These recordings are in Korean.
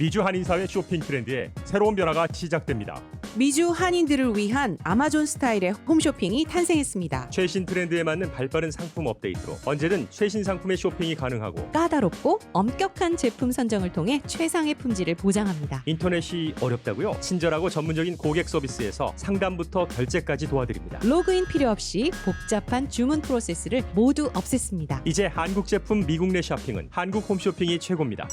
미주 한인사회 쇼핑 트렌드에 새로운 변화가 시작됩니다. 미주 한인들을 위한 아마존 스타일의 홈쇼핑이 탄생했습니다. 최신 트렌드에 맞는 발빠른 상품 업데이트로 언제든 최신 상품의 쇼핑이 가능하고 까다롭고 엄격한 제품 선정을 통해 최상의 품질을 보장합니다. 인터넷이 어렵다고요? 친절하고 전문적인 고객 서비스에서 상담부터 결제까지 도와드립니다. 로그인 필요 없이 복잡한 주문 프로세스를 모두 없앴습니다. 이제 한국 제품 미국 내 쇼핑은 한국 홈쇼핑이 최고입니다.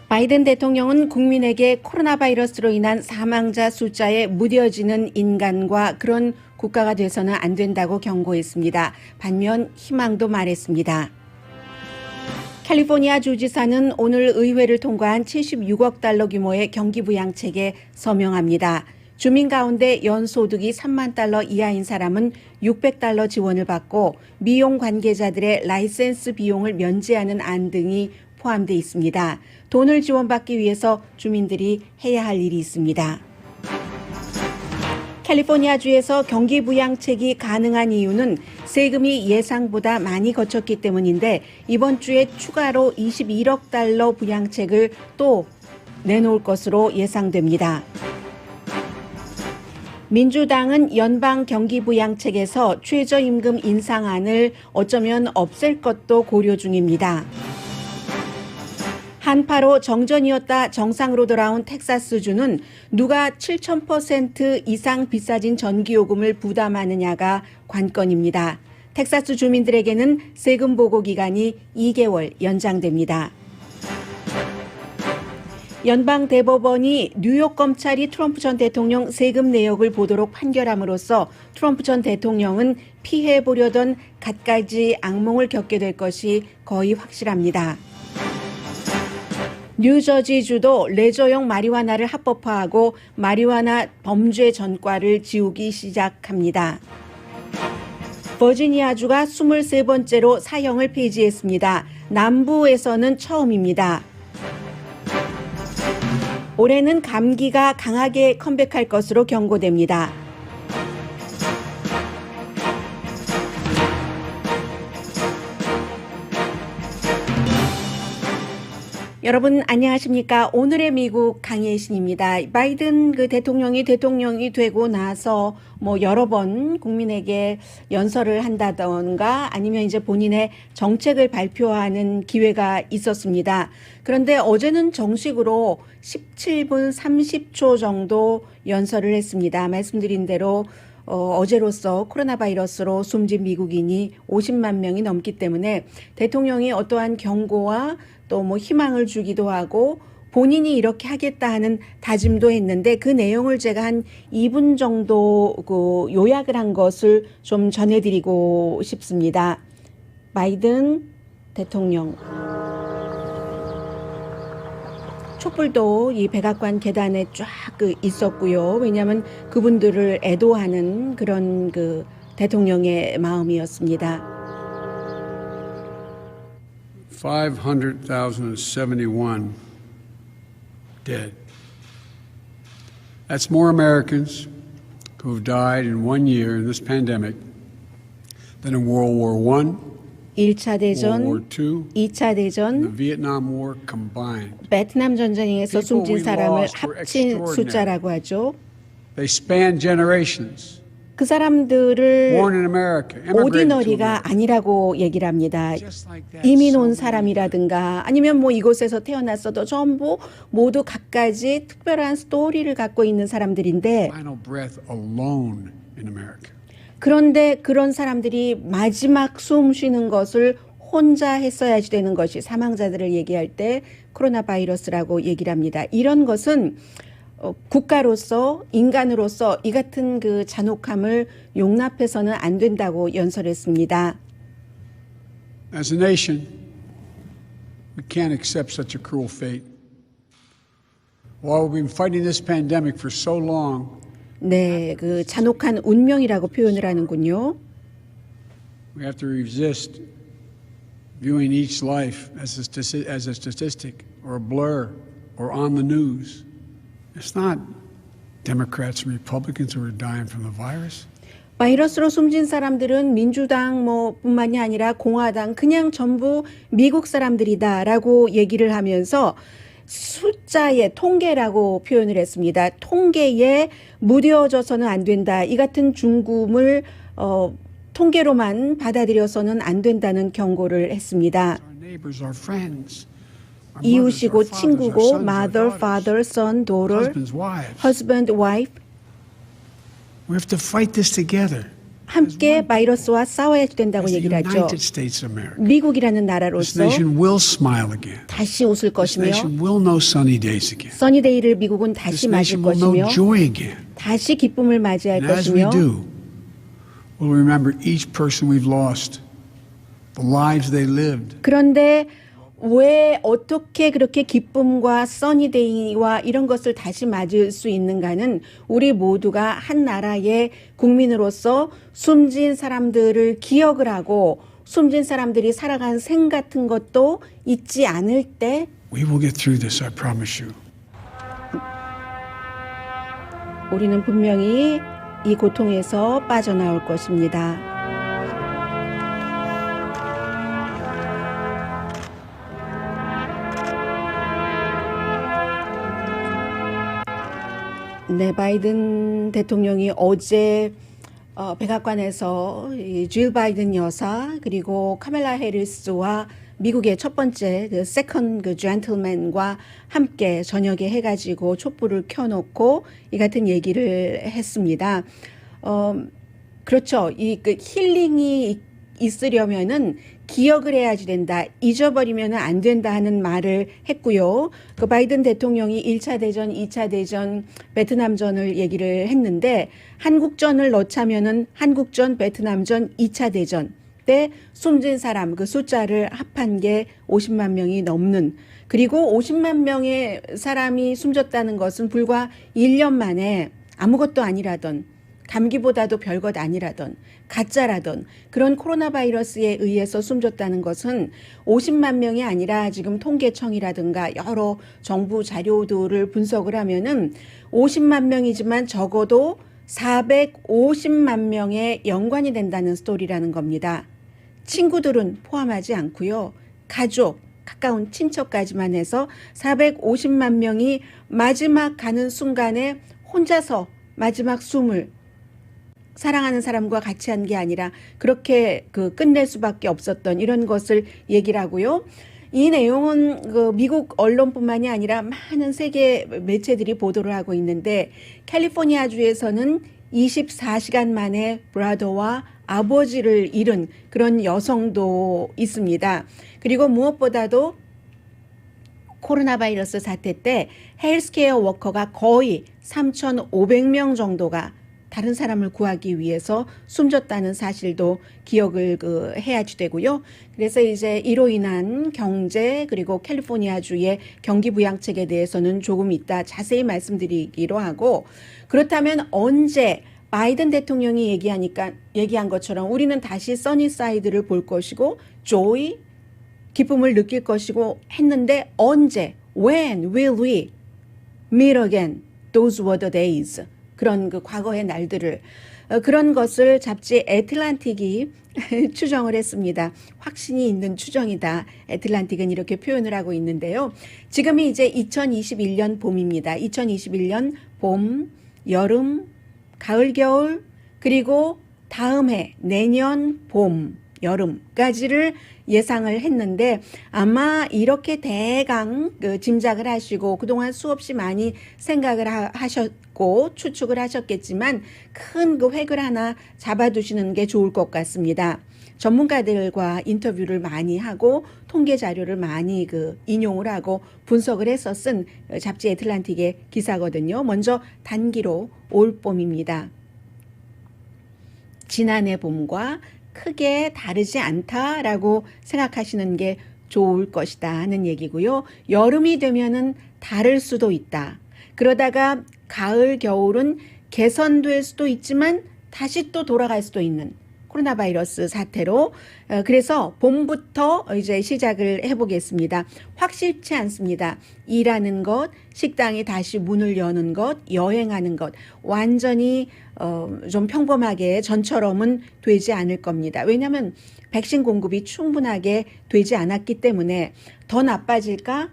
바이든 대통령은 국민에게 코로나 바이러스로 인한 사망자 숫자에 무뎌지는 인간과 그런 국가가 돼서는 안 된다고 경고했습니다. 반면 희망도 말했습니다. 캘리포니아 주지사는 오늘 의회를 통과한 76억 달러 규모의 경기부양책에 서명합니다. 주민 가운데 연소득이 3만 달러 이하인 사람은 600달러 지원을 받고 미용 관계자들의 라이센스 비용을 면제하는 안 등이 포함되어 있습니다. 돈을 지원받기 위해서 주민들이 해야 할 일이 있습니다. 캘리포니아주에서 경기부양책이 가능한 이유는 세금이 예상보다 많이 거쳤기 때문인데 이번 주에 추가로 21억 달러 부양책을 또 내놓을 것으로 예상됩니다. 민주당은 연방 경기부양책에서 최저임금 인상안을 어쩌면 없앨 것도 고려 중입니다. 한파로 정전이었다 정상으로 돌아온 텍사스주는 누가 7,000% 이상 비싸진 전기요금을 부담하느냐가 관건입니다. 텍사스 주민들에게는 세금 보고 기간이 2개월 연장됩니다. 연방 대법원이 뉴욕 검찰이 트럼프 전 대통령 세금 내역을 보도록 판결함으로써 트럼프 전 대통령은 피해보려던 갖가지 악몽을 겪게 될 것이 거의 확실합니다. 뉴저지주도 레저용 마리화나를 합법화하고 마리화나 범죄 전과를 지우기 시작합니다. 버지니아주가 23번째로 사형을 폐지했습니다. 남부에서는 처음입니다. 올해는 감기가 강하게 컴백할 것으로 경고됩니다. 여러분 안녕하십니까? 오늘의 미국 강예신입니다. 바이든 대통령이 되고 나서 여러 번 국민에게 연설을 한다던가 아니면 이제 본인의 정책을 발표하는 기회가 있었습니다. 그런데 어제는 정식으로 17분 30초 정도 연설을 했습니다. 말씀드린 대로 어제로서 코로나 바이러스로 숨진 미국인이 50만 명이 넘기 때문에 대통령이 어떠한 경고와 또 희망을 주기도 하고 본인이 이렇게 하겠다 하는 다짐도 했는데 그 내용을 제가 한 2분 정도 요약을 한 것을 좀 전해드리고 싶습니다. 바이든 대통령. 촛불도 이 백악관 계단에 쫙 있었고요. 왜냐하면 그분들을 애도하는 그런 대통령의 마음이었습니다. 500,071 dead. That's more Americans who have died in 1 year in this pandemic than in World War I, 1차 대전, World War II, 2차 the 대전, Vietnam War combined. 베트남 전쟁에서 숨진 사람을 합친 숫자라고 하죠. They span generations. 그 사람들을 Born in America, immigrated to 오디너리가 America. 아니라고 얘기를 합니다. Just like that, 이민 온 so 사람이라든가 아니면 이곳에서 태어났어도 전부 모두 갖가지 특별한 스토리를 갖고 있는 사람들인데 final breath alone in America. 그런데 그런 사람들이 마지막 숨 쉬는 것을 혼자 했어야지 되는 것이 사망자들을 얘기할 때 코로나 바이러스라고 얘기를 합니다. 이런 것은 국가로서 인간으로서 이 같은 잔혹함을 용납해서는 안 된다고 연설했습니다. As a nation, we can't accept such a cruel fate. While we've been fighting this pandemic for so long, 네, 잔혹한 운명이라고 표현을 하는군요. we have to resist viewing each life as a statistic or a blur or on the news. It's not Democrats and Republicans who are dying from the virus. 바이러스로 숨진 사람들은 민주당 뿐만이 아니라 공화당 그냥 전부 미국 사람들이다라고 얘기를 하면서 숫자의 통계라고 표현을 했습니다. 통계에 무뎌져서는 안 된다. 이 같은 중금을 통계로만 받아들여서는 안 된다는 경고를 했습니다. Our neighbors, our friends, our mothers, 이웃이고 our fathers, our 친구고 sons, our mother, daughters, father, son, daughter, husbands, wives. husband, wife We have to fight this together. 함께 바이러스와 싸워야 된다고 As the 얘기를 하죠. United States of America. 미국이라는 This 나라로서 nation will smile again. 다시 웃을 This 것이며 nation will know sunny days again. 써니데이를 미국은 This 다시 맞을 nation will know 것이며 joy again. 다시 기쁨을 맞이할 And as we 것이며 do, we'll remember each person we've lost, the lives they lived. 그런데 왜 어떻게 그렇게 기쁨과 써니데이와 이런 것을 다시 맞을 수 있는가는 우리 모두가 한 나라의 국민으로서 숨진 사람들을 기억을 하고 숨진 사람들이 살아간 생 같은 것도 잊지 않을 때 We will get through this, I promise you. 우리는 분명히 이 고통에서 빠져나올 것입니다. 네, 바이든 대통령이 어제 백악관에서 질 바이든 여사 그리고 카멜라 해리스와 미국의 첫 번째 그 세컨 그 젠틀맨과 함께 저녁에 해가지고 촛불을 켜놓고 이 같은 얘기를 했습니다. 그렇죠. 이 그 힐링이 있으려면은 기억을 해야지 된다. 잊어버리면 안 된다 하는 말을 했고요. 그 바이든 대통령이 1차 대전, 2차 대전, 베트남전을 얘기를 했는데 한국전을 넣자면은 한국전, 베트남전, 2차 대전 때 숨진 사람 그 숫자를 합한 게 50만 명이 넘는 그리고 50만 명의 사람이 숨졌다는 것은 불과 1년 만에 아무것도 아니라던 감기보다도 별것 아니라던 가짜라던 그런 코로나 바이러스에 의해서 숨졌다는 것은 50만 명이 아니라 지금 통계청이라든가 여러 정부 자료들을 분석을 하면은 50만 명이지만 적어도 450만 명의 연관이 된다는 스토리라는 겁니다. 친구들은 포함하지 않고요. 가족, 가까운 친척까지만 해서 450만 명이 마지막 가는 순간에 혼자서 마지막 숨을 사랑하는 사람과 같이 한 게 아니라 그렇게 그 끝낼 수밖에 없었던 이런 것을 얘기를 하고요. 이 내용은 그 미국 언론뿐만이 아니라 많은 세계 매체들이 보도를 하고 있는데 캘리포니아주에서는 24시간 만에 브라더와 아버지를 잃은 그런 여성도 있습니다. 그리고 무엇보다도 코로나 바이러스 사태 때 헬스케어 워커가 거의 3,500명 정도가 다른 사람을 구하기 위해서 숨졌다는 사실도 기억을 해야지 되고요. 그래서 이제 이로 인한 경제 그리고 캘리포니아주의 경기 부양책에 대해서는 조금 이따 자세히 말씀드리기로 하고 그렇다면 언제 바이든 대통령이 얘기한 것처럼 우리는 다시 써니사이드를 볼 것이고 조이 기쁨을 느낄 것이고 했는데 언제 when will we meet again? Those were the days. 그런 그 과거의 날들을 그런 것을 잡지 애틀란틱이 추정을 했습니다. 확신이 있는 추정이다. 애틀란틱은 이렇게 표현을 하고 있는데요. 지금이 이제 2021년 봄입니다. 2021년 봄, 여름, 가을, 겨울 그리고 다음 해 내년 봄, 여름까지를 예상을 했는데 아마 이렇게 대강 짐작을 하시고 그동안 수없이 많이 생각을 하셨고 추측을 하셨겠지만 큰 그 획을 하나 잡아두시는 게 좋을 것 같습니다. 전문가들과 인터뷰를 많이 하고 통계 자료를 많이 인용을 하고 분석을 해서 쓴 잡지 애틀란틱의 기사거든요. 먼저 단기로 올 봄입니다. 지난해 봄과 크게 다르지 않다라고 생각하시는 게 좋을 것이다 하는 얘기고요. 여름이 되면은 다를 수도 있다. 그러다가 가을, 겨울은 개선될 수도 있지만 다시 또 돌아갈 수도 있는 코로나 바이러스 사태로. 그래서 봄부터 이제 시작을 해보겠습니다. 확실치 않습니다. 일하는 것, 식당이 다시 문을 여는 것, 여행하는 것, 완전히 좀 평범하게 전처럼은 되지 않을 겁니다. 왜냐하면 백신 공급이 충분하게 되지 않았기 때문에 더 나빠질까?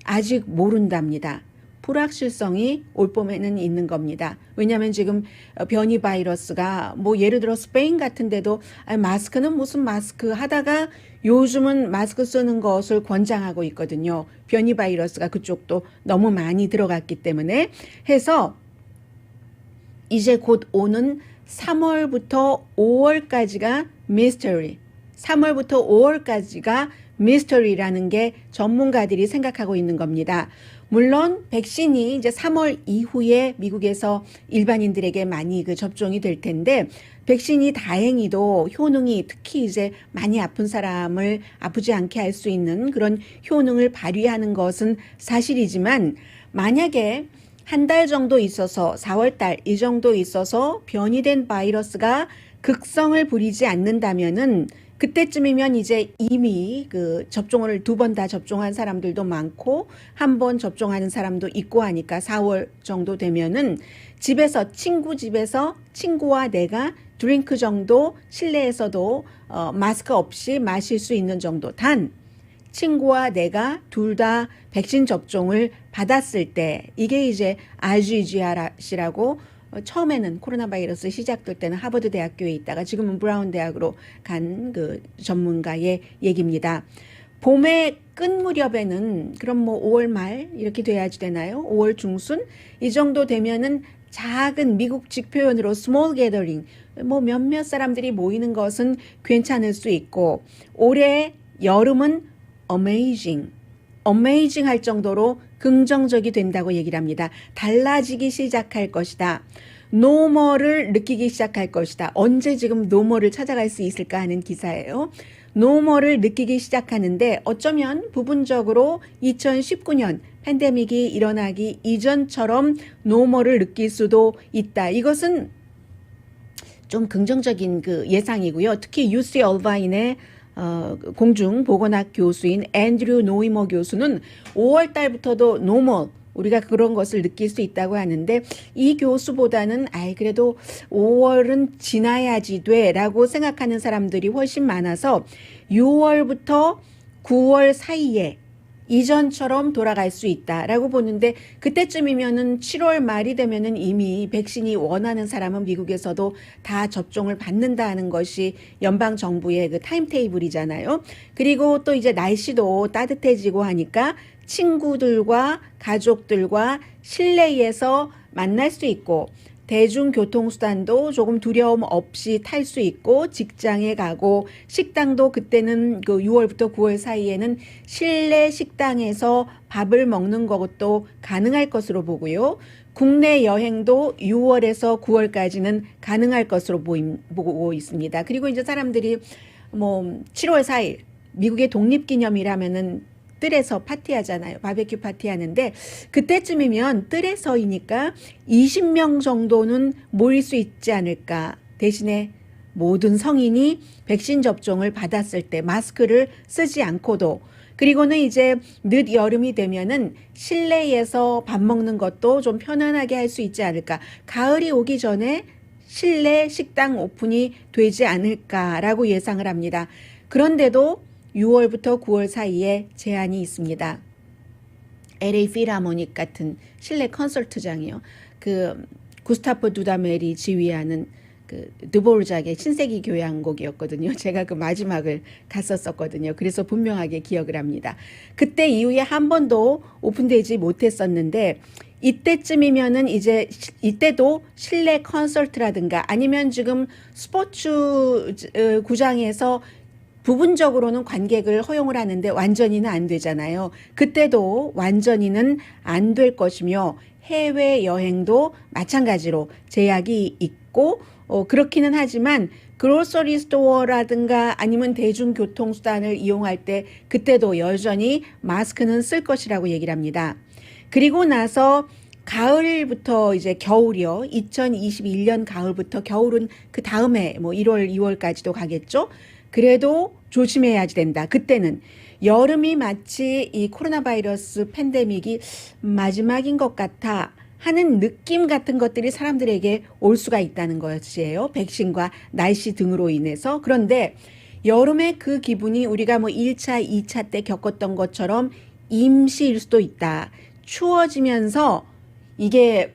아직 모른답니다. 불확실성이 올 봄에는 있는 겁니다. 왜냐하면 지금 변이 바이러스가 뭐 예를 들어 스페인 같은 데도 마스크는 무슨 마스크 하다가 요즘은 마스크 쓰는 것을 권장하고 있거든요. 변이 바이러스가 그쪽도 너무 많이 들어갔기 때문에 해서 이제 곧 오는 3월부터 5월까지가 미스터리. 3월부터 5월까지가 미스터리라는 게 전문가들이 생각하고 있는 겁니다. 물론 백신이 이제 3월 이후에 미국에서 일반인들에게 많이 접종이 될 텐데 백신이 다행히도 효능이 특히 이제 많이 아픈 사람을 아프지 않게 할 수 있는 그런 효능을 발휘하는 것은 사실이지만 만약에 한 달 정도 있어서 4월 달 이 정도 있어서 변이된 바이러스가 극성을 부리지 않는다면은 그때쯤이면 이제 이미 접종을 2번 다 접종한 사람들도 많고 한 번 접종하는 사람도 있고 하니까 4월 정도 되면은 집에서 친구 집에서 친구와 내가 드링크 정도 실내에서도 마스크 없이 마실 수 있는 정도. 단 친구와 내가 둘 다 백신 접종을 받았을 때 이게 이제 RGGR이라고 처음에는 코로나 바이러스 시작될 때는 하버드 대학교에 있다가 지금은 브라운 대학으로 간 전문가의 얘기입니다. 봄의 끝 무렵에는 그럼 뭐 5월 말 이렇게 돼야지 되나요? 5월 중순 이 정도 되면은 작은 미국식 표현으로 small gathering 뭐 몇몇 사람들이 모이는 것은 괜찮을 수 있고 올해 여름은 amazing 할 정도로 긍정적이 된다고 얘기를 합니다. 달라지기 시작할 것이다. 노멀을 느끼기 시작할 것이다. 언제 지금 노멀을 찾아갈 수 있을까 하는 기사예요. 노멀을 느끼기 시작하는데 어쩌면 부분적으로 2019년 팬데믹이 일어나기 이전처럼 노멀을 느낄 수도 있다. 이것은 좀 긍정적인 예상이고요. 특히 UC 얼바인의 공중보건학 교수인 앤드류 노이머 교수는 5월 달부터도 노멀 우리가 그런 것을 느낄 수 있다고 하는데 이 교수보다는 그래도 5월은 지나야지 돼라고 생각하는 사람들이 훨씬 많아서 6월부터 9월 사이에 이전처럼 돌아갈 수 있다라고 보는데 그때쯤이면은 7월 말이 되면은 이미 백신이 원하는 사람은 미국에서도 다 접종을 받는다는 것이 연방 정부의 타임테이블이잖아요. 그리고 또 이제 날씨도 따뜻해지고 하니까 친구들과 가족들과 실내에서 만날 수 있고 대중교통수단도 조금 두려움 없이 탈 수 있고 직장에 가고 식당도 그때는 6월부터 9월 사이에는 실내 식당에서 밥을 먹는 것도 가능할 것으로 보고요. 국내 여행도 6월에서 9월까지는 가능할 것으로 보고 있습니다. 그리고 이제 사람들이 7월 4일 미국의 독립기념이라면은 뜰에서 파티하잖아요. 바베큐 파티하는데 그때쯤이면 뜰에서이니까 20명 정도는 모일 수 있지 않을까. 대신에 모든 성인이 백신 접종을 받았을 때 마스크를 쓰지 않고도 그리고는 이제 늦 여름이 되면은 실내에서 밥 먹는 것도 좀 편안하게 할 수 있지 않을까. 가을이 오기 전에 실내 식당 오픈이 되지 않을까라고 예상을 합니다. 그런데도 6월부터 9월 사이에 제한이 있습니다. LA 필하모닉 같은 실내 콘서트장이요. 구스타프 두다멜이 지휘하는 드보르작의 신세기 교향곡이었거든요. 제가 마지막을 갔었거든요. 그래서 분명하게 기억을 합니다. 그때 이후에 한 번도 오픈되지 못했었는데 이때쯤이면은 이제 이때도 실내 콘서트라든가 아니면 지금 스포츠 구장에서 부분적으로는 관객을 허용을 하는데 완전히는 안 되잖아요. 그때도 완전히는 안 될 것이며 해외여행도 마찬가지로 제약이 있고 그렇기는 하지만 그로서리 스토어라든가 아니면 대중교통수단을 이용할 때 그때도 여전히 마스크는 쓸 것이라고 얘기를 합니다. 그리고 나서 가을부터 이제 겨울이요. 2021년 가을부터 겨울은 그 다음에 뭐 1월, 2월까지도 가겠죠. 그래도 조심해야지 된다. 그때는 여름이 마치 이 코로나 바이러스 팬데믹이 마지막인 것 같아 하는 느낌 같은 것들이 사람들에게 올 수가 있다는 것이에요. 백신과 날씨 등으로 인해서. 그런데 여름에 그 기분이 우리가 뭐 1차, 2차 때 겪었던 것처럼 임시일 수도 있다. 추워지면서 이게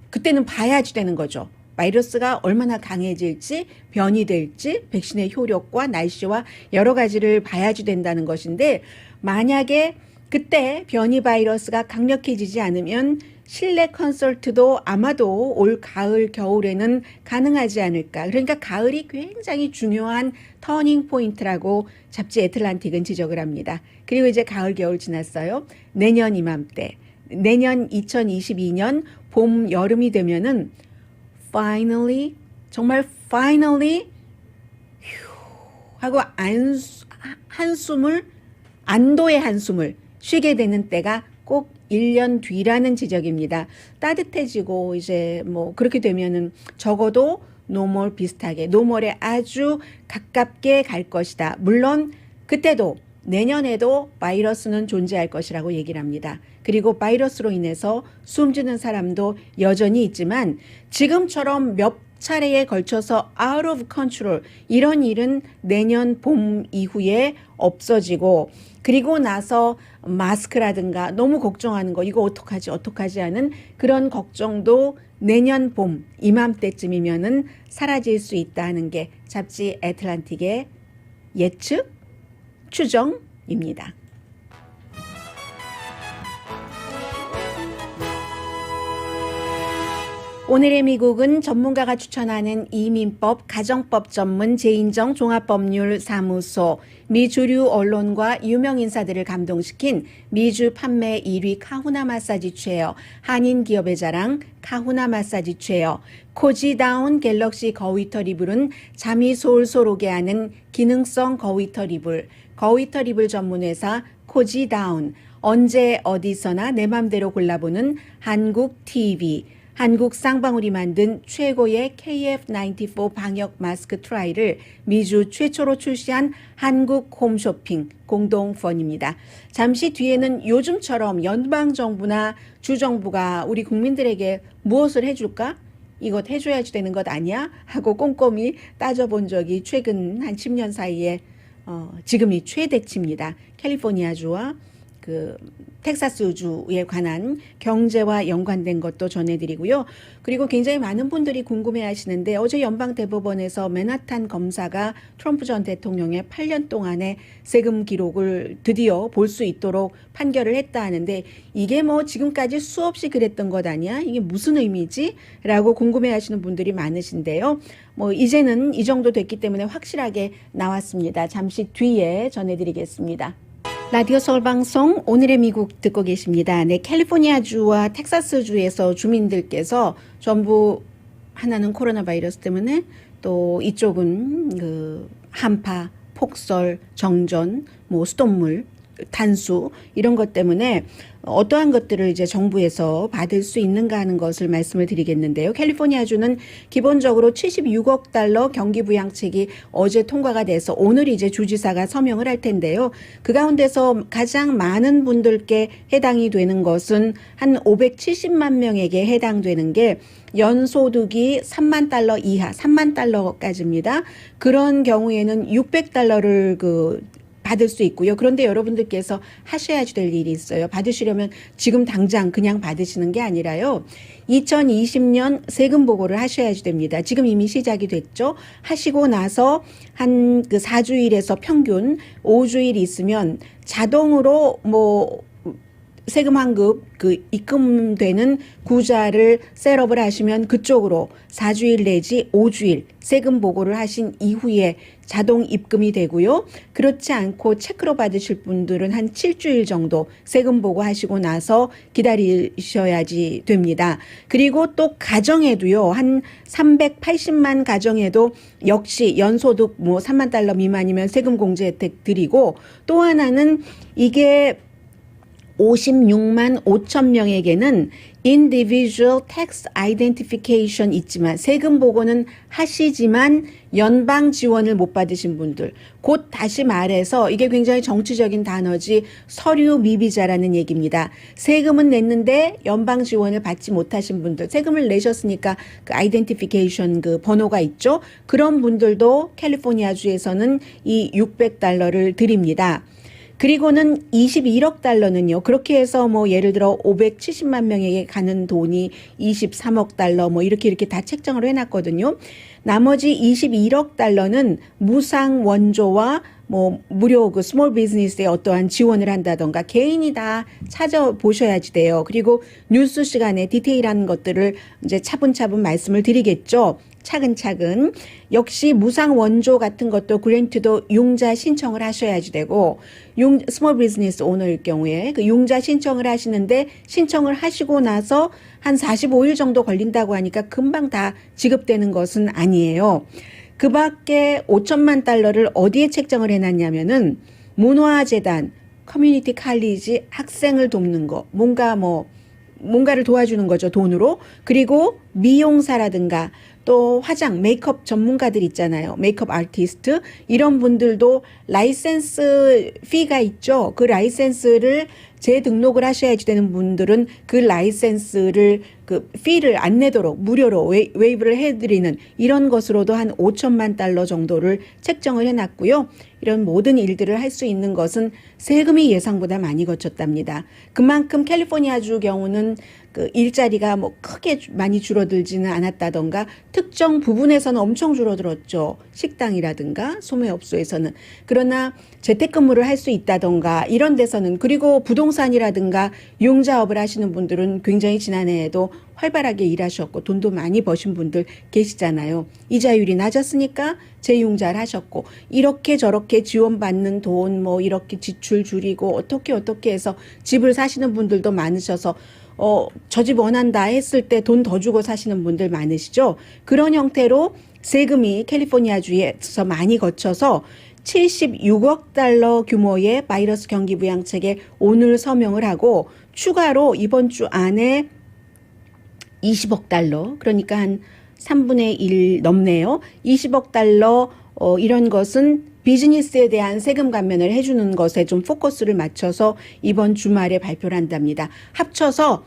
그때는 봐야지 되는 거죠. 바이러스가 얼마나 강해질지, 변이 될지, 백신의 효력과 날씨와 여러 가지를 봐야지 된다는 것인데, 만약에 그때 변이 바이러스가 강력해지지 않으면 실내 콘서트도 아마도 올 가을, 겨울에는 가능하지 않을까. 그러니까 가을이 굉장히 중요한 터닝 포인트라고 잡지 애틀란틱은 지적을 합니다. 그리고 이제 가을, 겨울 지났어요. 내년 이맘때, 내년 2022년 봄, 여름이 되면은 finally, 정말 finally 하고 한숨을, 안도의 한숨을 쉬게 되는 때가 꼭 1년 뒤라는 지적입니다. 따뜻해지고 이제 뭐 그렇게 되면은 적어도 노멀 비슷하게, 노멀에 아주 가깝게 갈 것이다. 물론 그때도 내년에도 바이러스는 존재할 것이라고 얘기를 합니다. 그리고 바이러스로 인해서 숨지는 사람도 여전히 있지만 지금처럼 몇 차례에 걸쳐서 out of control 이런 일은 내년 봄 이후에 없어지고 그리고 나서 마스크라든가 너무 걱정하는 거 이거 어떡하지 하는 그런 걱정도 내년 봄 이맘때쯤이면은 사라질 수 있다는 게 잡지 애틀란틱의 예측 추정입니다. 오늘의 미국은 전문가가 추천하는 이민법, 가정법 전문 재인정 종합법률사무소, 미주류 언론과 유명 인사들을 감동시킨 미주 판매 1위 카후나 마사지 체어, 한인 기업의 자랑 카후나 마사지 체어, 코지다운 갤럭시 거위털 이불은 잠이 솔솔 오게 하는 기능성 거위털 이불, 거위털 이불 전문회사 코지다운, 언제 어디서나 내 맘대로 골라보는 한국 TV, 한국 쌍방울이 만든 최고의 KF94 방역 마스크 트라이를 미주 최초로 출시한 한국 홈쇼핑 공동펀입니다. 잠시 뒤에는 요즘처럼 연방정부나 주정부가 우리 국민들에게 무엇을 해줄까? 이것 해줘야지 되는 것 아니야? 하고 꼼꼼히 따져본 적이 최근 한 10년 사이에 지금이 최대치입니다. 캘리포니아주와 그 텍사스주에 관한 경제와 연관된 것도 전해드리고요. 그리고 굉장히 많은 분들이 궁금해하시는데 어제 연방대법원에서 맨하탄 검사가 트럼프 전 대통령의 8년 동안의 세금 기록을 드디어 볼 수 있도록 판결을 했다 하는데 이게 뭐 지금까지 수없이 그랬던 것 아니야? 이게 무슨 의미지? 라고 궁금해하시는 분들이 많으신데요. 뭐 이제는 이 정도 됐기 때문에 확실하게 나왔습니다. 잠시 뒤에 전해드리겠습니다. 라디오 서울 방송 오늘의 미국 듣고 계십니다. 네, 캘리포니아주와 텍사스주에서 주민들께서 전부 하나는 코로나 바이러스 때문에 또 이쪽은 그 한파, 폭설, 정전, 뭐 수돗물, 탄수 이런 것 때문에 어떠한 것들을 이제 정부에서 받을 수 있는가 하는 것을 말씀을 드리겠는데요. 캘리포니아주는 기본적으로 76억 달러 경기 부양책이 어제 통과가 돼서 오늘 이제 주지사가 서명을 할 텐데요. 그 가운데서 가장 많은 분들께 해당이 되는 것은 한 570만 명에게 해당되는 게 연소득이 3만 달러 이하, 3만 달러까지입니다. 그런 경우에는 600달러를 받을 수 있고요. 그런데 여러분들께서 하셔야지 될 일이 있어요. 받으시려면 지금 당장 그냥 받으시는 게 아니라요. 2020년 세금 보고를 하셔야지 됩니다. 지금 이미 시작이 됐죠. 하시고 나서 한 4주일에서 평균 5주일 있으면 자동으로 세금 환급 입금되는 구좌를 셋업을 하시면 그쪽으로 4주일 내지 5주일 세금 보고를 하신 이후에 자동 입금이 되고요. 그렇지 않고 체크로 받으실 분들은 한 7주일 정도 세금 보고하시고 나서 기다리셔야지 됩니다. 그리고 또 가정에도요. 한 380만 가정에도 역시 연소득 3만 달러 미만이면 세금 공제 혜택 드리고 또 하나는 이게 56만 5천 명에게는 individual tax identification 있지만 세금 보고는 하시지만 연방 지원을 못 받으신 분들, 곧 다시 말해서 이게 굉장히 정치적인 단어지 서류 미비자라는 얘기입니다. 세금은 냈는데 연방 지원을 받지 못하신 분들, 세금을 내셨으니까 그 아이덴티피케이션 그 번호가 있죠. 그런 분들도 캘리포니아주에서는 이 $600를 드립니다. 그리고는 21억 달러는요. 그렇게 해서 뭐 예를 들어 570만 명에게 가는 돈이 23억 달러 뭐 이렇게 다 책정을 해놨거든요. 나머지 21억 달러는 무상 원조와 뭐 무료 그 스몰 비즈니스에 어떠한 지원을 한다던가 개인이 다 찾아보셔야지 돼요. 그리고 뉴스 시간에 디테일한 것들을 이제 차분차분 말씀을 드리겠죠. 차근차근. 역시 무상 원조 같은 것도 그랜트도 융자 신청을 하셔야지 되고 스몰 비즈니스 오너일 경우에 그 융자 신청을 하시는데 신청을 하시고 나서 한 45일 정도 걸린다고 하니까 금방 다 지급되는 것은 아니에요. 그 밖에 5천만 달러를 어디에 책정을 해놨냐면은 문화재단, 커뮤니티 칼리지 학생을 돕는 거, 뭔가를 도와주는 거죠, 돈으로. 그리고 미용사라든가 또 화장, 메이크업 전문가들 있잖아요. 메이크업 아티스트. 이런 분들도 라이센스 피가 있죠. 그 라이센스를 재등록을 하셔야지 되는 분들은 그 라이센스를 그 피를 안 내도록 무료로 웨이브를 해드리는 이런 것으로도 한 5천만 달러 정도를 책정을 해놨고요. 이런 모든 일들을 할 수 있는 것은 세금이 예상보다 많이 거쳤답니다. 그만큼 캘리포니아주 경우는 그 일자리가 뭐 크게 많이 줄어들지는 않았다던가 특정 부분에서는 엄청 줄어들었죠. 식당이라든가 소매업소에서는. 그러나 재택근무를 할 수 있다던가 이런 데서는 그리고 부동산이라든가 융자업을 하시는 분들은 굉장히 지난해에도 활발하게 일하셨고 돈도 많이 버신 분들 계시잖아요. 이자율이 낮았으니까 재융자를 하셨고 이렇게 저렇게 지원받는 돈 뭐 이렇게 지출 줄이고 어떻게 해서 집을 사시는 분들도 많으셔서 저 집 원한다 했을 때 돈 더 주고 사시는 분들 많으시죠. 그런 형태로 세금이 캘리포니아주에서 많이 거쳐서 76억 달러 규모의 바이러스 경기 부양책에 오늘 서명을 하고 추가로 이번 주 안에 20억 달러, 그러니까 한 3분의 1 넘네요. 20억 달러 이런 것은 비즈니스에 대한 세금 감면을 해주는 것에 좀 포커스를 맞춰서 이번 주말에 발표를 한답니다. 합쳐서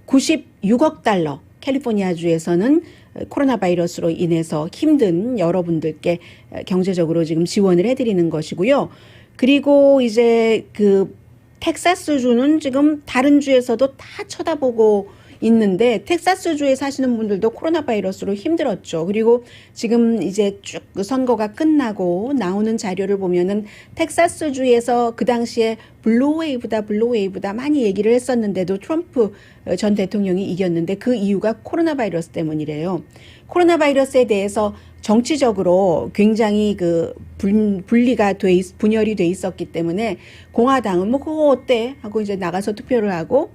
96억 달러 캘리포니아주에서는 코로나 바이러스로 인해서 힘든 여러분들께 경제적으로 지금 지원을 해드리는 것이고요. 그리고 이제 그 텍사스주는 지금 다른 주에서도 다 쳐다보고 있는데 텍사스주에 사시는 분들도 코로나 바이러스로 힘들었죠. 그리고 지금 이제 쭉 선거가 끝나고 나오는 자료를 보면은 텍사스주에서 그 당시에 블루웨이브다 많이 얘기를 했었는데도 트럼프 전 대통령이 이겼는데 그 이유가 코로나 바이러스 때문이래요. 코로나 바이러스에 대해서 정치적으로 굉장히 그 분열이 돼 있었기 때문에 공화당은 뭐 그거 어때 하고 이제 나가서 투표를 하고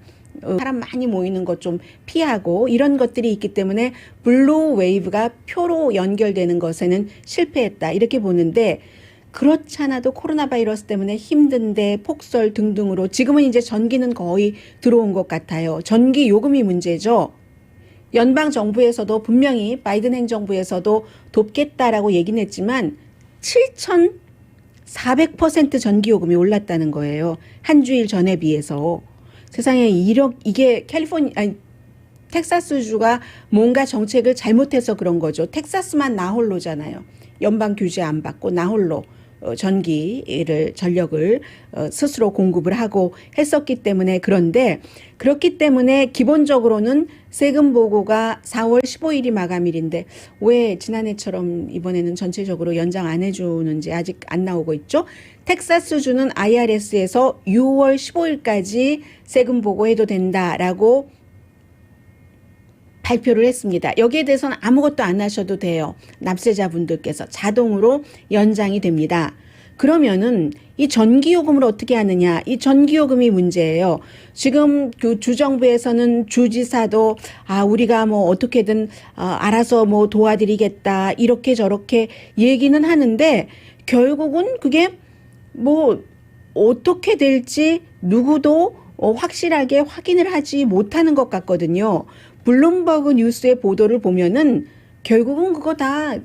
사람 많이 모이는 것 좀 피하고 이런 것들이 있기 때문에 블루 웨이브가 표로 연결되는 것에는 실패했다 이렇게 보는데 그렇잖아도 코로나 바이러스 때문에 힘든데 폭설 등등으로 지금은 이제 전기는 거의 들어온 것 같아요. 전기 요금이 문제죠. 연방 정부에서도 분명히 바이든 행정부에서도 돕겠다라고 얘기는 했지만 7,400% 전기 요금이 올랐다는 거예요. 한 주일 전에 비해서. 세상에 이게 텍사스주가 뭔가 정책을 잘못해서 그런 거죠. 텍사스만 나홀로잖아요. 연방 규제 안 받고 나홀로 전력을 스스로 공급을 하고 했었기 때문에 그런데 그렇기 때문에 기본적으로는 세금 보고가 4월 15일이 마감일인데 왜 지난해처럼 이번에는 전체적으로 연장 안 해주는지 아직 안 나오고 있죠. 텍사스주는 IRS에서 6월 15일까지 세금 보고해도 된다라고 발표를 했습니다. 여기에 대해서는 아무것도 안 하셔도 돼요. 납세자분들께서 자동으로 연장이 됩니다. 그러면은 이 전기요금을 어떻게 하느냐? 이 전기요금이 문제예요. 지금 그 주정부에서는 주지사도 우리가 뭐 어떻게든 알아서 뭐 도와드리겠다 이렇게 저렇게 얘기는 하는데 결국은 그게 뭐 어떻게 될지 누구도 확실하게 확인을 하지 못하는 것 같거든요. 블룸버그 뉴스의 보도를 보면은 결국은 그거 다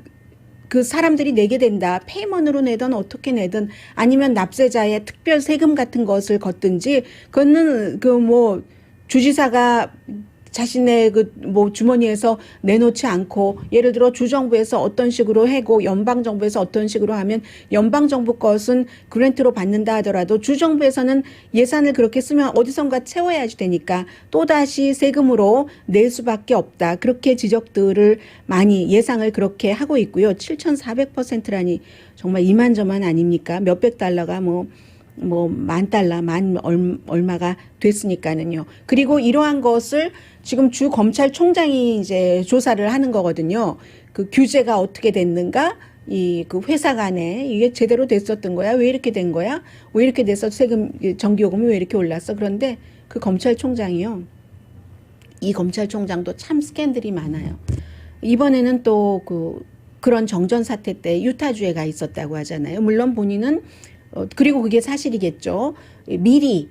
그 사람들이 내게 된다. 페이먼으로 내든 어떻게 내든 아니면 납세자의 특별 세금 같은 것을 걷든지 그거는 그 뭐 주지사가 자신의 그 뭐 주머니에서 내놓지 않고 예를 들어 주정부에서 어떤 식으로 하고 연방정부에서 어떤 식으로 하면 연방정부 것은 그랜트로 받는다 하더라도 주정부에서는 예산을 그렇게 쓰면 어디선가 채워야지 되니까 또다시 세금으로 낼 수밖에 없다. 그렇게 지적들을 많이 예상을 그렇게 하고 있고요. 7,400%라니 정말 이만저만 아닙니까? 몇백 달러가 뭐 $10,000, 얼마가 됐으니까는요. 그리고 이러한 것을 지금 주 검찰총장이 이제 조사를 하는 거거든요. 그 규제가 어떻게 됐는가? 그 회사 간에 이게 제대로 됐었던 거야? 왜 이렇게 된 거야? 왜 이렇게 돼서 세금, 전기요금이 왜 이렇게 올랐어? 그런데 그 검찰총장이요. 이 검찰총장도 참 스캔들이 많아요. 이번에는 또 그런 정전 사태 때 유타주에 가 있었다고 하잖아요. 물론 본인은 그리고 그게 사실이겠죠. 미리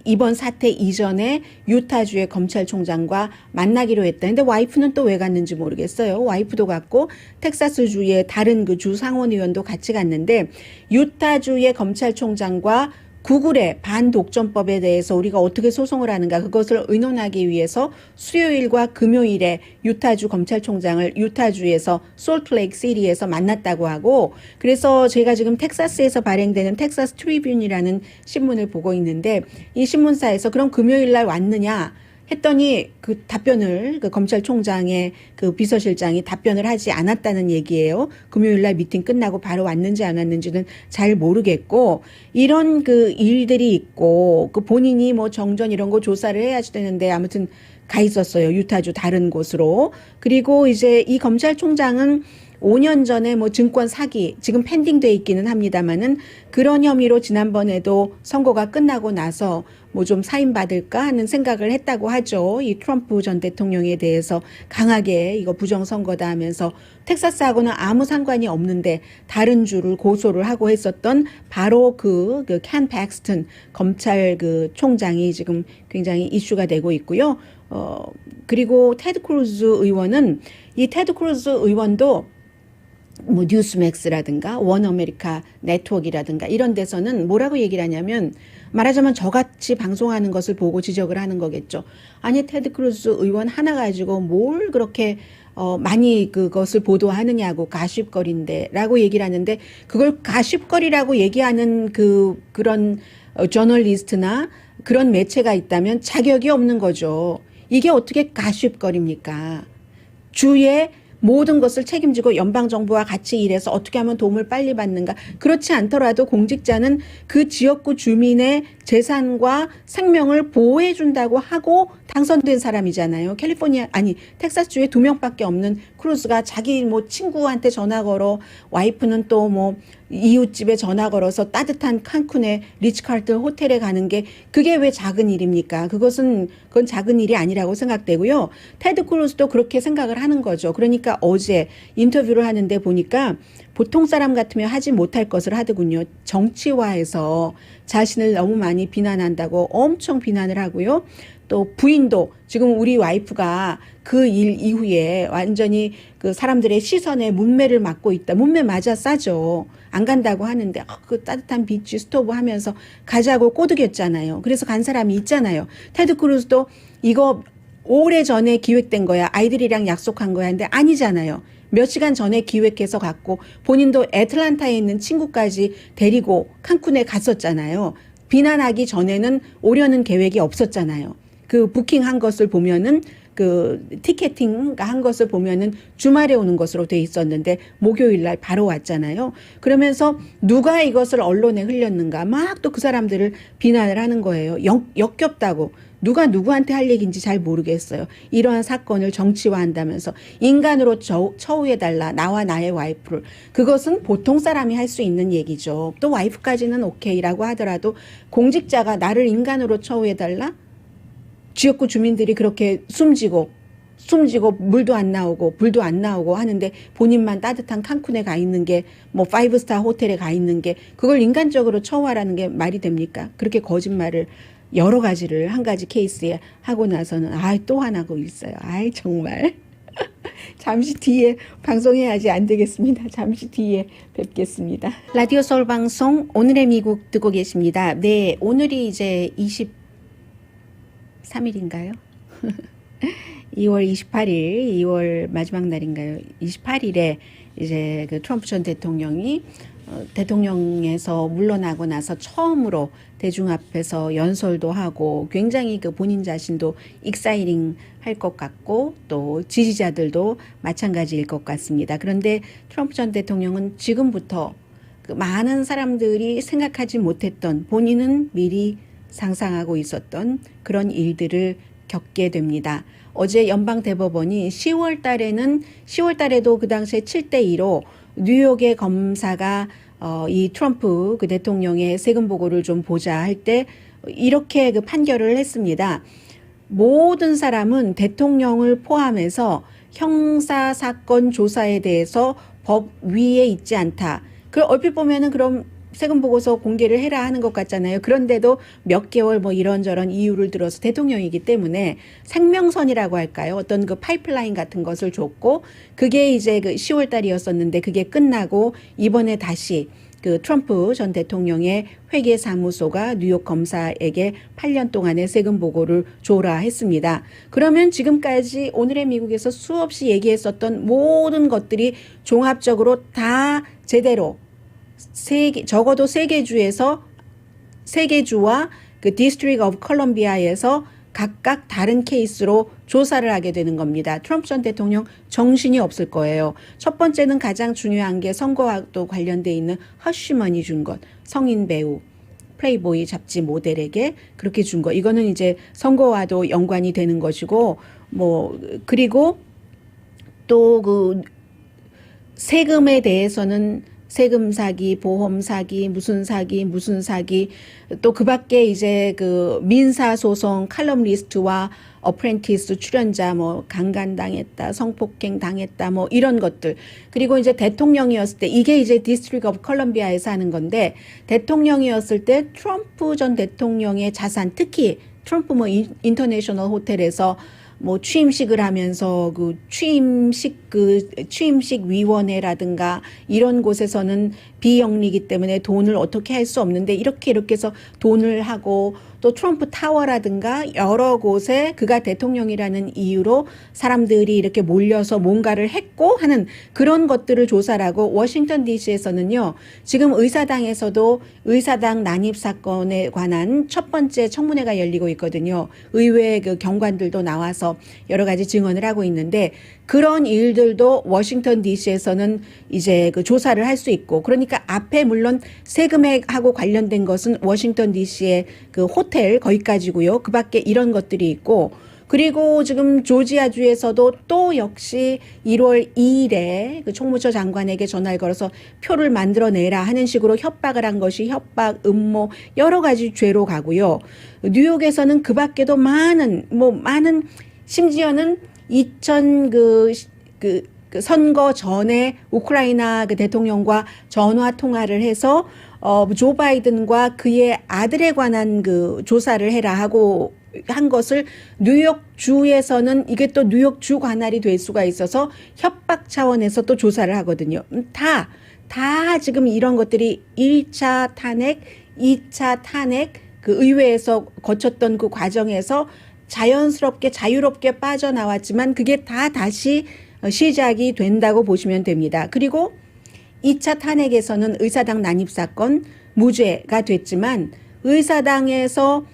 이번 사태 이전에 유타주의 검찰총장과 만나기로 했다. 근데 와이프는 또 왜 갔는지 모르겠어요. 와이프도 갔고 텍사스주의 다른 그 주 상원의원도 같이 갔는데 유타주의 검찰총장과 구글의 반독점법에 대해서 우리가 어떻게 소송을 하는가 그것을 의논하기 위해서 수요일과 금요일에 유타주 검찰총장을 유타주에서 솔트레이크 시티에서 만났다고 하고 그래서 제가 지금 텍사스에서 발행되는 텍사스 트리뷴이라는 신문을 보고 있는데 이 신문사에서 그럼 금요일 날 왔느냐 했더니 그 답변을 그 검찰총장의 그 비서실장이 답변을 하지 않았다는 얘기예요. 금요일 날 미팅 끝나고 바로 왔는지 안 왔는지는 잘 모르겠고 이런 그 일들이 있고 그 본인이 뭐 정전 이런 거 조사를 해야지 되는데 아무튼 가 있었어요. 유타주 다른 곳으로. 그리고 이제 이 검찰총장은 5년 전에 뭐 증권 사기 지금 펜딩돼 있기는 합니다만은 그런 혐의로 지난번에도 선거가 끝나고 나서 뭐 좀 사임 받을까 하는 생각을 했다고 하죠. 이 트럼프 전 대통령에 대해서 강하게 이거 부정선거다 하면서 텍사스하고는 아무 상관이 없는데 다른 주를 고소를 하고 했었던 바로 그 켄 팩스턴 검찰 그 총장이 지금 굉장히 이슈가 되고 있고요. 그리고 테드 크루즈 의원은 이 테드 크루즈 의원도 뭐 뉴스맥스라든가 원어메리카 네트워크라든가 이런 데서는 뭐라고 얘기를 하냐면 말하자면 저같이 방송하는 것을 보고 지적을 하는 거겠죠. 아니 테드 크루즈 의원 하나 가지고 뭘 그렇게 많이 그것을 보도하느냐고 가십거리인데라고 얘기를 하는데 그걸 가십거리라고 얘기하는 그런 저널리스트나 그런 매체가 있다면 자격이 없는 거죠. 이게 어떻게 가십거리입니까? 주의 모든 것을 책임지고 연방정부와 같이 일해서 어떻게 하면 도움을 빨리 받는가. 그렇지 않더라도 공직자는 그 지역구 주민의 재산과 생명을 보호해 준다고 하고 당선된 사람이잖아요. 텍사스주에 2명밖에 없는 크루즈가 자기 뭐 친구한테 전화 걸어 와이프는 또 뭐 이웃집에 전화 걸어서 따뜻한 칸쿤의 리츠칼튼 호텔에 가는 게 그게 왜 작은 일입니까? 그건 작은 일이 아니라고 생각되고요. 테드 크루즈도 그렇게 생각을 하는 거죠. 그러니까 어제 인터뷰를 하는데 보니까 보통 사람 같으면 하지 못할 것을 하더군요. 정치화해서 자신을 너무 많이 비난한다고 엄청 비난을 하고요. 또 부인도 지금 우리 와이프가 그 일 이후에 완전히 그 사람들의 시선에 문매를 맞고 있다. 문매 맞아 싸죠. 안 간다고 하는데 그 따뜻한 비치 스토브 하면서 가자고 꼬드겼잖아요. 그래서 간 사람이 있잖아요. 테드 크루즈도 이거 오래전에 기획된 거야. 아이들이랑 약속한 거야. 근데 아니잖아요. 몇 시간 전에 기획해서 갔고 본인도 애틀란타에 있는 친구까지 데리고 칸쿤에 갔었잖아요. 비난하기 전에는 오려는 계획이 없었잖아요. 그 부킹한 것을 보면은 그 티켓팅 한 것을 보면은 주말에 오는 것으로 돼 있었는데 목요일 날 바로 왔잖아요. 그러면서 누가 이것을 언론에 흘렸는가 막 또 그 사람들을 비난을 하는 거예요. 역겹다고. 누가 누구한테 할 얘기인지 잘 모르겠어요. 이러한 사건을 정치화한다면서 인간으로 처우해달라. 나와 나의 와이프를. 그것은 보통 사람이 할 수 있는 얘기죠. 또 와이프까지는 오케이라고 하더라도 공직자가 나를 인간으로 처우해달라? 지역구 주민들이 그렇게 숨지고 물도 안 나오고 불도 안 나오고 하는데 본인만 따뜻한 칸쿤에 가 있는 게 뭐 5스타 호텔에 가 있는 게 그걸 인간적으로 처우하라는 게 말이 됩니까? 그렇게 거짓말을 여러 가지를 한 가지 케이스에 하고 나서는 또 하나고 있어요. 정말 잠시 뒤에 방송해야지 안 되겠습니다. 잠시 뒤에 뵙겠습니다. 라디오 서울 방송 오늘의 미국 듣고 계십니다. 네, 오늘이 이제 23일인가요? 2월 28일, 2월 마지막 날인가요? 28일에 이제 그 트럼프 전 대통령이 대통령에서 물러나고 나서 처음으로 대중 앞에서 연설도 하고 굉장히 그 본인 자신도 익사이링 할 것 같고 또 지지자들도 마찬가지일 것 같습니다. 그런데 트럼프 전 대통령은 지금부터 그 많은 사람들이 생각하지 못했던 본인은 미리 상상하고 있었던 그런 일들을 겪게 됩니다. 어제 연방대법원이 10월 달에도 그 당시에 7대2로 뉴욕의 검사가 이 트럼프 그 대통령의 세금 보고를 좀 보자 할 때 이렇게 그 판결을 했습니다. 모든 사람은 대통령을 포함해서 형사 사건 조사에 대해서 법 위에 있지 않다. 그 얼핏 보면은 그럼 세금 보고서 공개를 해라 하는 것 같잖아요. 그런데도 몇 개월 뭐 이런저런 이유를 들어서 대통령이기 때문에 생명선이라고 할까요? 어떤 그 파이프라인 같은 것을 줬고 그게 이제 그 10월 달이었었는데 그게 끝나고 이번에 다시 그 트럼프 전 대통령의 회계사무소가 뉴욕 검사에게 8년 동안의 세금 보고를 줘라 했습니다. 그러면 지금까지 오늘의 미국에서 수없이 얘기했었던 모든 것들이 종합적으로 다 제대로 적어도 세 개 주와 그 디스트릭 오브 컬럼비아에서 각각 다른 케이스로 조사를 하게 되는 겁니다. 트럼프 전 대통령 정신이 없을 거예요. 첫 번째는 가장 중요한 게 선거와도 관련돼 있는 허쉬머니 준 것. 성인 배우, 플레이보이 잡지 모델에게 그렇게 준 거. 이거는 이제 선거와도 연관이 되는 것이고 그리고 또 그 세금에 대해서는 세금 사기, 보험 사기, 무슨 사기, 또 그 밖에 이제 그 민사 소송, 칼럼니스트와 어프렌티스 출연자 강간당했다, 성폭행 당했다, 이런 것들. 그리고 이제 대통령이었을 때 이게 이제 디스트릭 오브 컬럼비아에서 하는 건데 대통령이었을 때 트럼프 전 대통령의 자산, 특히 트럼프 인터내셔널 호텔에서 취임식을 하면서 취임식 위원회라든가 이런 곳에서는 비영리이기 때문에 돈을 어떻게 할 수 없는데 이렇게 해서 돈을 하고 또 트럼프 타워라든가 여러 곳에 그가 대통령이라는 이유로 사람들이 이렇게 몰려서 뭔가를 했고 하는 그런 것들을 조사를 하고 워싱턴 DC에서는요. 지금 의사당에서도 의사당 난입 사건에 관한 첫 번째 청문회가 열리고 있거든요. 의회 그 경관들도 나와서 여러 가지 증언을 하고 있는데 그런 일들도 워싱턴 DC에서는 이제 그 조사를 할 수 있고 그러니까 앞에 물론 세금하고 관련된 것은 워싱턴 DC의 그 호텔 거기까지고요. 그 밖에 이런 것들이 있고 그리고 지금 조지아주에서도 또 역시 1월 2일에 그 총무처 장관에게 전화를 걸어서 표를 만들어내라 하는 식으로 협박을 한 것이 협박, 음모 여러 가지 죄로 가고요. 뉴욕에서는 그 밖에도 많은 심지어는 2000 선거 전에 우크라이나 그 대통령과 전화 통화를 해서 조 바이든과 그의 아들에 관한 그 조사를 해라 하고 한 것을 뉴욕주에서는 이게 또 뉴욕주 관할이 될 수가 있어서 협박 차원에서 또 조사를 하거든요. 다 지금 이런 것들이 1차 탄핵, 2차 탄핵 그 의회에서 거쳤던 그 과정에서 자연스럽게 자유롭게 빠져나왔지만 그게 다 다시 시작이 된다고 보시면 됩니다. 그리고 2차 탄핵에서는 의사당 난입 사건 무죄가 됐지만 의사당에서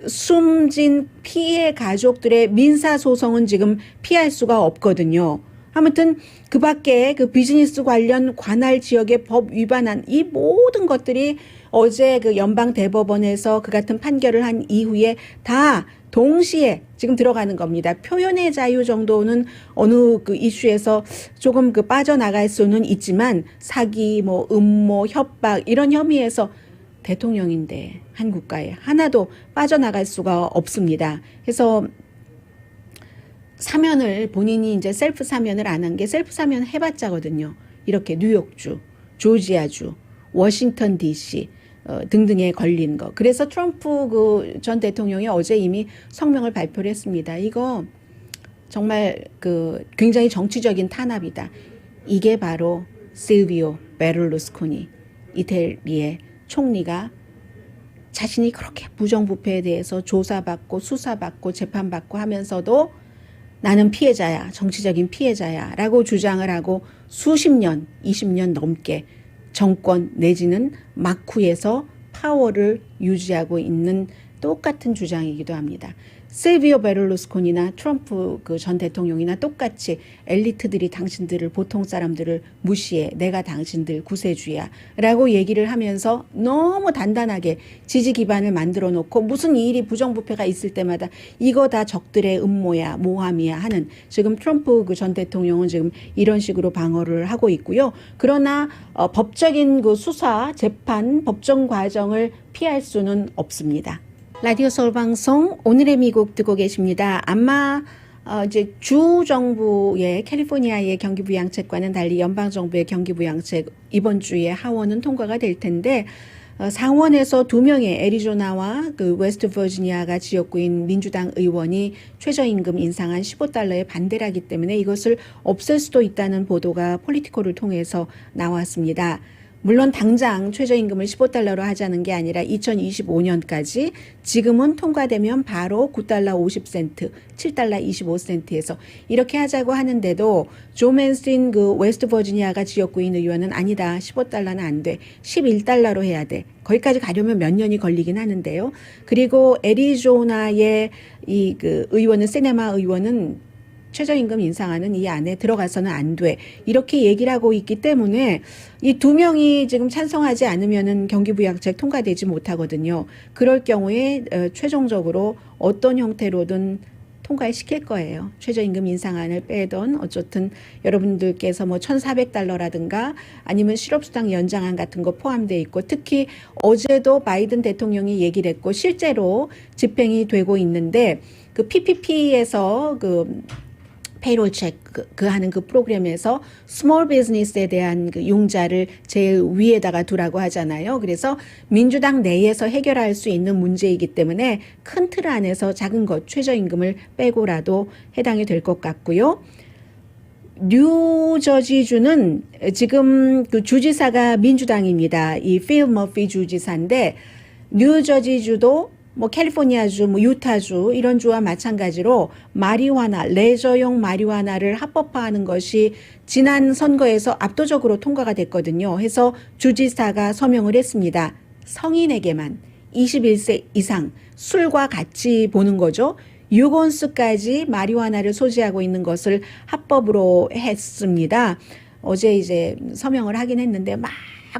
숨진 피해 가족들의 민사소송은 지금 피할 수가 없거든요. 아무튼 그 밖에 그 비즈니스 관련 관할 지역의 법 위반한 이 모든 것들이 어제 그 연방 대법원에서 그 같은 판결을 한 이후에 다 동시에 지금 들어가는 겁니다. 표현의 자유 정도는 어느 그 이슈에서 조금 그 빠져나갈 수는 있지만 사기, 음모, 협박 이런 혐의에서 대통령인데 한 국가에 하나도 빠져나갈 수가 없습니다. 그래서 사면을 본인이 이제 셀프 사면을 안 한 게 셀프 사면 해봤자거든요. 이렇게 뉴욕주, 조지아주, 워싱턴 DC 등등에 걸린 거. 그래서 트럼프 그 전 대통령이 어제 이미 성명을 발표를 했습니다. 이거 정말 그 굉장히 정치적인 탄압이다. 이게 바로 실비오 베를루스코니 이태리의 총리가 자신이 그렇게 부정부패에 대해서 조사받고 수사받고 재판받고 하면서도 나는 피해자야, 정치적인 피해자야 라고 주장을 하고 수십 년, 20년 넘게 정권 내지는 막후에서 파워를 유지하고 있는 똑같은 주장이기도 합니다. 실비오 베를루스코니나 트럼프 그 전 대통령이나 똑같이 엘리트들이 당신들을 보통 사람들을 무시해. 내가 당신들 구세주야 라고 얘기를 하면서 너무 단단하게 지지 기반을 만들어 놓고 무슨 일이 부정부패가 있을 때마다 이거 다 적들의 음모야 모함이야 하는 지금 트럼프 그 전 대통령은 지금 이런 식으로 방어를 하고 있고요. 그러나 법적인 그 수사, 재판, 법정 과정을 피할 수는 없습니다. 라디오 서울 방송 오늘의 미국 듣고 계십니다. 아마 이제 주 정부의 캘리포니아의 경기부양책과는 달리 연방 정부의 경기부양책 이번 주에 하원은 통과가 될 텐데 상원에서 2명의 애리조나와 그 웨스트 버지니아가 지역구인 민주당 의원이 최저임금 인상안 $15에 반대를 하기 때문에 이것을 없앨 수도 있다는 보도가 폴리티코를 통해서 나왔습니다. 물론 당장 최저임금을 $15로 하자는 게 아니라 2025년까지 지금은 통과되면 바로 $9.50, $7.25에서 이렇게 하자고 하는데도 조 맨스틴 그 웨스트 버지니아가 지역구인 의원은 아니다. $15는 안 돼. $11로 해야 돼. 거기까지 가려면 몇 년이 걸리긴 하는데요. 그리고 애리조나의 이 그 의원은 세네마 의원은 최저임금 인상안은 이 안에 들어가서는 안 돼. 이렇게 얘기를 하고 있기 때문에 이 2명이 지금 찬성하지 않으면은 경기부양책 통과되지 못하거든요. 그럴 경우에 최종적으로 어떤 형태로든 통과시킬 거예요. 최저임금 인상안을 빼던 어쨌든 여러분들께서 뭐 $1,400라든가 아니면 실업수당 연장안 같은 거 포함되어 있고 특히 어제도 바이든 대통령이 얘기를 했고 실제로 집행이 되고 있는데 그 PPP에서 그 페이롤 체크 그 하는 그 프로그램에서 스몰 비즈니스에 대한 그 융자를 제일 위에다가 두라고 하잖아요. 그래서 민주당 내에서 해결할 수 있는 문제이기 때문에 큰 틀 안에서 작은 것 최저임금을 빼고라도 해당이 될 것 같고요. 뉴저지주는 지금 그 주지사가 민주당입니다. 이 필 머피 주지사인데 뉴저지주도 뭐 캘리포니아주, 뭐 유타주 이런 주와 마찬가지로 마리화나 레저용 마리화나를 합법화하는 것이 지난 선거에서 압도적으로 통과가 됐거든요. 해서 주지사가 서명을 했습니다. 성인에게만 21세 이상 술과 같이 보는 거죠. 6온스까지 마리화나를 소지하고 있는 것을 합법으로 했습니다. 어제 이제 서명을 하긴 했는데 막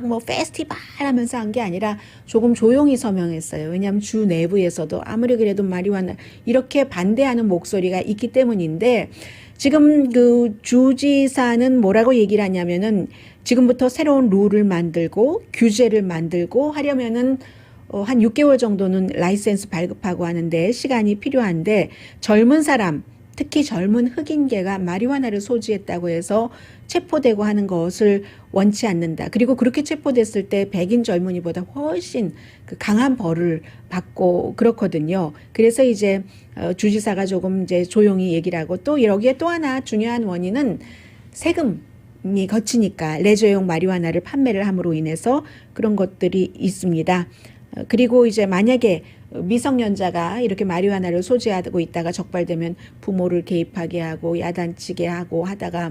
뭐 페스티벌 하면서 한 게 아니라 조금 조용히 서명했어요. 왜냐하면 주 내부에서도 아무리 그래도 마리화나 이렇게 반대하는 목소리가 있기 때문인데 지금 그 주지사는 뭐라고 얘기를 하냐면은 지금부터 새로운 룰을 만들고 규제를 만들고 하려면은 한 6개월 정도는 라이센스 발급하고 하는데 시간이 필요한데 젊은 사람 특히 젊은 흑인계가 마리화나를 소지했다고 해서 체포되고 하는 것을 원치 않는다. 그리고 그렇게 체포됐을 때 백인 젊은이보다 훨씬 그 강한 벌을 받고 그렇거든요. 그래서 이제 주지사가 조금 이제 조용히 얘기를 하고 또 여기에 또 하나 중요한 원인은 세금이 거치니까 레저용 마리화나를 판매를 함으로 인해서 그런 것들이 있습니다. 그리고 이제 만약에 미성년자가 이렇게 마리화나를 소지하고 있다가 적발되면 부모를 개입하게 하고 야단치게 하고 하다가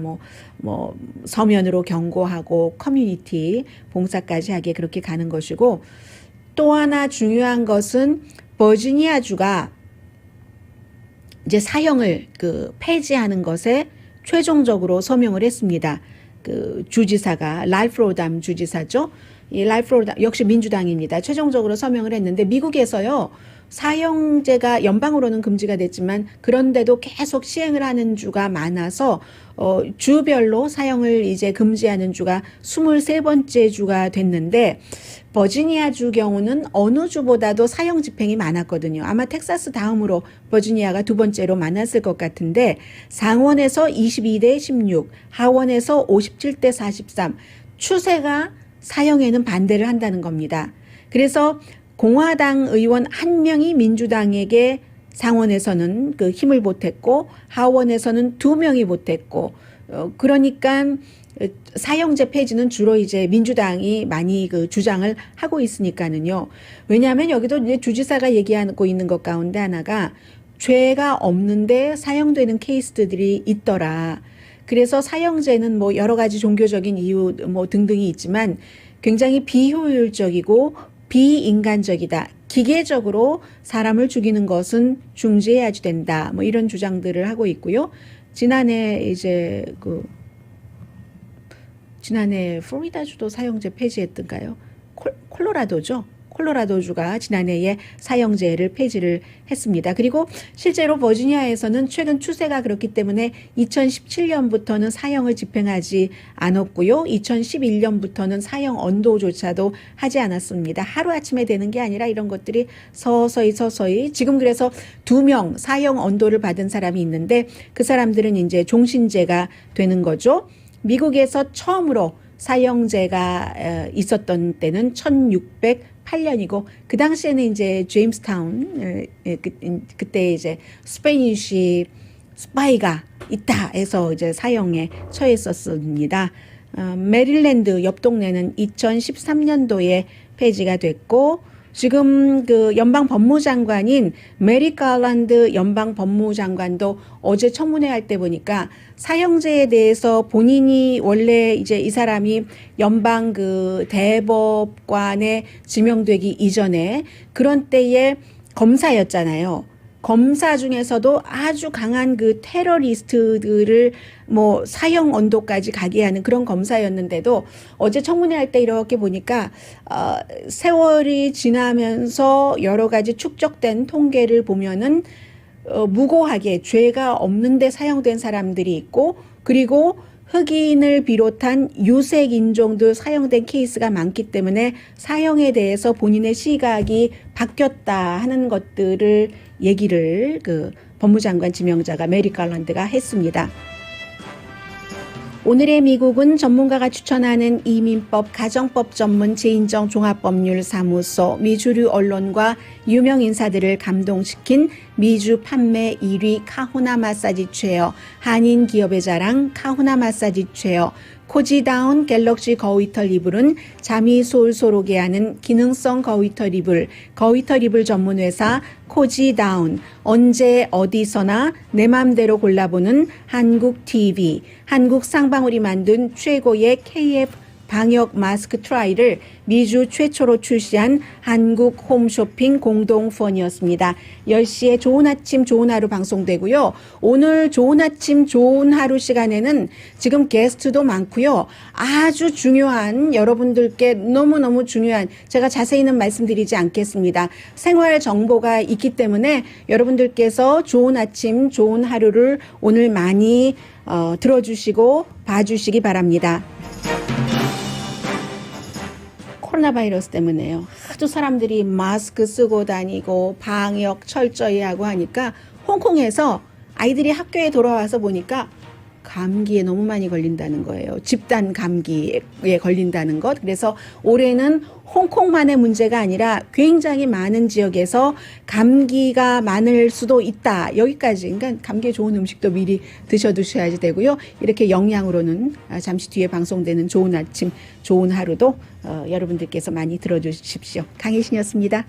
뭐 서면으로 경고하고 커뮤니티 봉사까지 하게 그렇게 가는 것이고 또 하나 중요한 것은 버지니아주가 이제 사형을 그 폐지하는 것에 최종적으로 서명을 했습니다. 그 주지사가 랄프 로담 주지사죠. 이 랄프 로담 역시 민주당입니다. 최종적으로 서명을 했는데 미국에서요. 사형제가 연방으로는 금지가 됐지만 그런데도 계속 시행을 하는 주가 많아서 주별로 사형을 이제 금지하는 주가 23번째 주가 됐는데 버지니아주 경우는 어느 주보다도 사형 집행이 많았거든요. 아마 텍사스 다음으로 버지니아가 두 번째로 많았을 것 같은데 상원에서 22대 16, 하원에서 57대 43 추세가 사형에는 반대를 한다는 겁니다. 그래서 공화당 의원 한 명이 민주당에게 상원에서는 그 힘을 보탰고 하원에서는 2명이 보탰고 그러니까 사형제 폐지는 주로 이제 민주당이 많이 그 주장을 하고 있으니까는요. 왜냐하면 여기도 이제 주지사가 얘기하고 있는 것 가운데 하나가 죄가 없는데 사형되는 케이스들이 있더라. 그래서 사형제는 뭐 여러 가지 종교적인 이유 뭐 등등이 있지만 굉장히 비효율적이고 비인간적이다. 기계적으로 사람을 죽이는 것은 중지해야 된다. 뭐 이런 주장들을 하고 있고요. 지난해 플로리다주도 사형제 폐지했던가요? 콜로라도죠. 콜로라도주가 지난해에 사형제를 폐지를 했습니다. 그리고 실제로 버지니아에서는 최근 추세가 그렇기 때문에 2017년부터는 사형을 집행하지 않았고요. 2011년부터는 사형 언도조차도 하지 않았습니다. 하루아침에 되는 게 아니라 이런 것들이 서서히 지금 그래서 2명 사형 언도를 받은 사람이 있는데 그 사람들은 이제 종신제가 되는 거죠. 미국에서 처음으로 사형제가 있었던 때는 1608년이고 그 당시에는 이제 제임스타운 그때 이제 스페니쉬 스파이가 있다 해서 이제 사형에 처했었습니다. 메릴랜드 옆 동네는 2013년도에 폐지가 됐고 지금 그 연방 법무장관인 메리 갈란드 연방 법무장관도 어제 청문회 할 때 보니까 사형제에 대해서 본인이 원래 이제 이 사람이 연방 그 대법관에 지명되기 이전에 그런 때에 검사였잖아요. 검사 중에서도 아주 강한 그 테러리스트들을 뭐 사형 언도까지 가게 하는 그런 검사였는데도 어제 청문회 할 때 이렇게 보니까 세월이 지나면서 여러 가지 축적된 통계를 보면은 무고하게 죄가 없는데 사형된 사람들이 있고 그리고 흑인을 비롯한 유색 인종도 사형된 케이스가 많기 때문에 사형에 대해서 본인의 시각이 바뀌었다 하는 것들을 얘기를 그 법무장관 지명자가 메리 갈란드가 했습니다. 오늘의 미국은 전문가가 추천하는 이민법, 가정법 전문 재인정 종합법률사무소, 미주류 언론과 유명 인사들을 감동시킨 미주 판매 1위 카후나 마사지 체어, 한인 기업의 자랑 카후나 마사지 체어, 코지다운 갤럭시 거위털 이불은 잠이 솔솔 오게 하는 기능성 거위털 이불, 거위털 이불 전문 회사 코지다운, 언제 어디서나 내 맘대로 골라보는 한국 TV, 한국 쌍방울이 만든 최고의 KF 방역 마스크 트라이를 미주 최초로 출시한 한국 홈쇼핑 공동 후원이었습니다. 10시에 좋은 아침 좋은 하루 방송되고요. 오늘 좋은 아침 좋은 하루 시간에는 지금 게스트도 많고요. 아주 중요한 여러분들께 너무너무 중요한 제가 자세히는 말씀드리지 않겠습니다. 생활 정보가 있기 때문에 여러분들께서 좋은 아침 좋은 하루를 오늘 많이 들어주시고 봐주시기 바랍니다. 코로나 바이러스 때문에요. 하도 사람들이 마스크 쓰고 다니고 방역 철저히 하고 하니까 홍콩에서 아이들이 학교에 돌아와서 보니까 감기에 너무 많이 걸린다는 거예요. 집단 감기에 걸린다는 것. 그래서 올해는 홍콩만의 문제가 아니라 굉장히 많은 지역에서 감기가 많을 수도 있다. 여기까지. 그러니까 감기에 좋은 음식도 미리 드셔두셔야지 되고요. 이렇게 영양으로는 잠시 뒤에 방송되는 좋은 아침, 좋은 하루도 여러분들께서 많이 들어주십시오. 강혜신이었습니다.